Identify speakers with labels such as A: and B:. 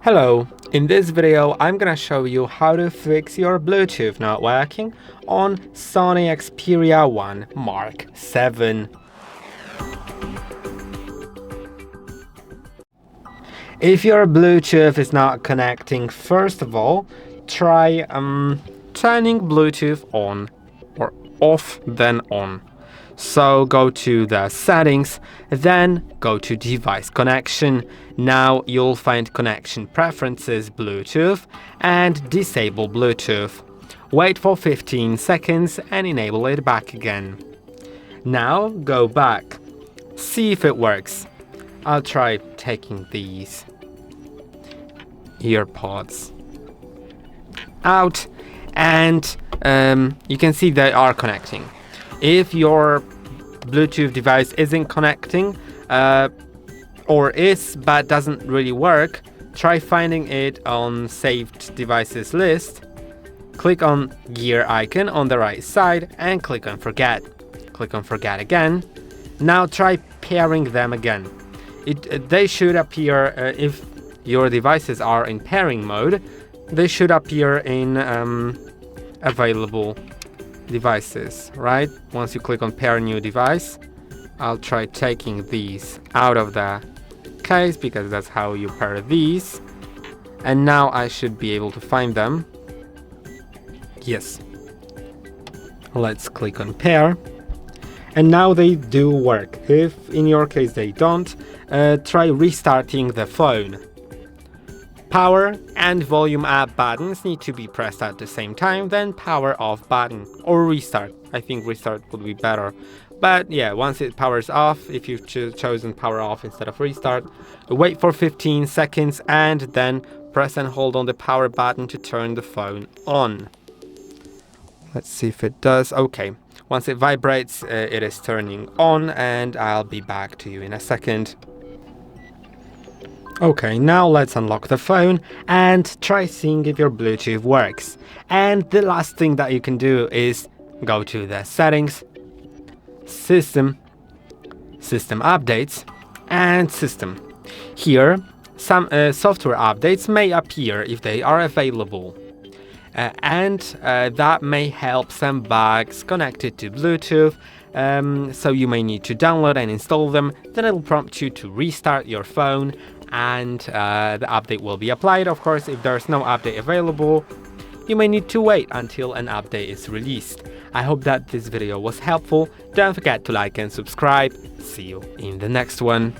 A: Hello, in this video I'm gonna show you how to fix your Bluetooth not working on SONY Xperia 1 Mark 7. If your Bluetooth is not connecting, first of all, try turning Bluetooth on or off then on. So go to the settings, then go to device connection. Now you'll find connection preferences Bluetooth and disable Bluetooth. Wait for 15 seconds and enable it back again. Now go back. See if it works. I'll try taking these earpods out and you can see they are connecting. If your Bluetooth device isn't connecting or is but doesn't really work, try finding it on saved devices list. Click on gear icon on the right side and click on forget. Click on forget again. Now try pairing them again. They should appear if your devices are in pairing mode. They should appear in available devices, right? Once you click on pair new device, I'll try taking these out of the case because that's how you pair these, and now I should be able to find them. Yes, let's click on pair, and now they do work. If in your case they don't, try restarting the phone. Power and volume up buttons need to be pressed at the same time, then power off button or restart. I think restart would be better. But yeah, once it powers off, if you've chosen power off instead of restart, wait for 15 seconds and then press and hold on the power button to turn the phone on. Let's see if it does. Okay, once it vibrates, it is turning on, and I'll be back to you in a second. Okay, now let's unlock the phone and try seeing if your Bluetooth works. And the last thing that you can do is go to the settings, system updates, and system. Here, some software updates may appear if they are available. And that may help some bugs connected to Bluetooth. So you may need to download and install them. Then it'll prompt you to restart your phone, and the update will be applied. Of course, if there's no update available, you may need to wait until an update is released. I hope that this video was helpful. Don't forget to like and subscribe. See you in the next one.